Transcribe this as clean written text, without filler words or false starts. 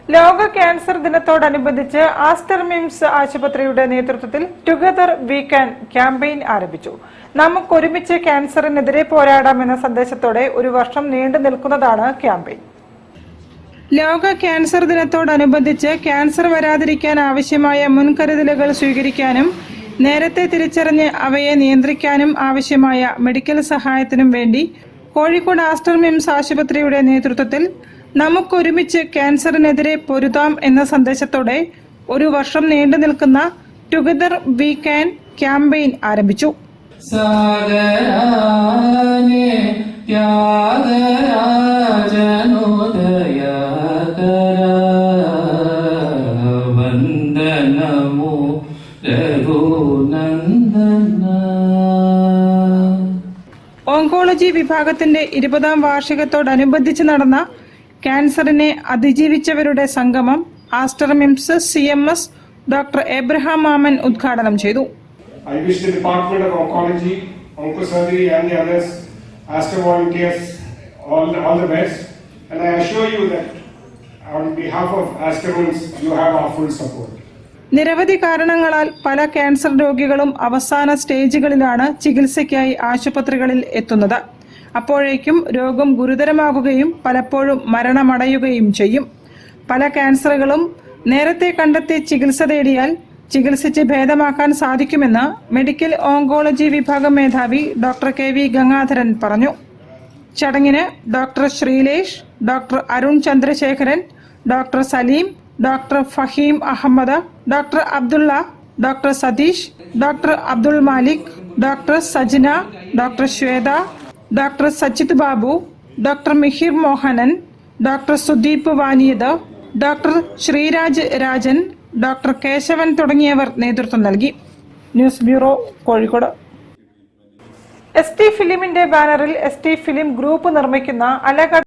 ലോക ക്യാൻസർ ദിനത്തോടനുബന്ധിച്ച് ആസ്റ്റർ മിംസ് ആശുപത്രിയുടെ നേതൃത്വത്തിൽ ടുഗദർ വി ക്യാൻ ക്യാമ്പയിൻ ആരംഭിച്ചു. നമുക്കൊരുമിച്ച് ക്യാൻസറിനെതിരെ പോരാടാമെന്ന സന്ദേശത്തോടെ ഒരു വർഷം നീണ്ടു നിൽക്കുന്നതാണ് ക്യാമ്പയിൻ. ലോക ക്യാൻസർ ദിനത്തോടനുബന്ധിച്ച് ക്യാൻസർ വരാതിരിക്കാൻ ആവശ്യമായ മുൻകരുതലുകൾ സ്വീകരിക്കാനും നേരത്തെ തിരിച്ചറിഞ്ഞ് അവയെ നിയന്ത്രിക്കാനും ആവശ്യമായ മെഡിക്കൽ സഹായത്തിനും വേണ്ടി കോഴിക്കോട് ആസ്റ്റർ മിംസ് ആശുപത്രിയുടെ നേതൃത്വത്തിൽ നമുക്കൊരുമിച്ച് ക്യാൻസറിനെതിരെ പൊരുതാം എന്ന സന്ദേശത്തോടെ ഒരു വർഷം നീണ്ടു നിൽക്കുന്ന ടുഗദർ വി ക്യാൻ ക്യാമ്പയിൻ ആരംഭിച്ചു. ഓങ്കോളജി വിഭാഗത്തിന്റെ 20ാം വാർഷികത്തോടനുബന്ധിച്ച് നടന്ന ക്യാൻസറിനെ അതിജീവിച്ചവരുടെ സംഗമം Aster MIMS CMS doctor Abraham മാമൻ ഉദ്ഘാടനം ചെയ്തു. I wish the Department of Oncology, Oncosurgery and the others, Aster volunteers, all the best. And I assure you that on behalf of Aster Mims, you have our full support. നിരവധി കാരണങ്ങളാൽ പല cancer രോഗികളും അവസാന സ്റ്റേജുകളിലാണ് ചികിത്സയ്ക്കായി ആശുപത്രികളിൽ എത്തുന്നത്. അപ്പോഴേക്കും രോഗം ഗുരുതരമാകുകയും പലപ്പോഴും മരണമടയുകയും ചെയ്യും. പല ക്യാൻസറുകളും നേരത്തെ കണ്ടെത്തി ചികിത്സ തേടിയാൽ ചികിത്സിച്ച് ഭേദമാക്കാൻ സാധിക്കുമെന്ന് മെഡിക്കൽ ഓങ്കോളജി വിഭാഗം മേധാവി ഡോക്ടർ KV ഗംഗാധരൻ പറഞ്ഞു. ചടങ്ങിന് doctor Sreelesh, doctor Arun Chandrasekharan, doctor Saleem, doctor Faheem Ahmed, doctor Abdullah, doctor Satheesh, doctor Abdul Malik, doctor Sajna, doctor Shweta, doctor Sachith Babu, doctor Mihir Mohanan, doctor Sudeep Vaniyath, doctor Sreeraj Rajan, doctor Kesavan തുടങ്ങിയവർ നേതൃത്വം നൽകി. News bureau, Kozhikode. ST ഫിലിമിന്റെ ബാനറിൽ ST ഫിലിം ഗ്രൂപ്പ് നിർമ്മിക്കുന്ന അലകട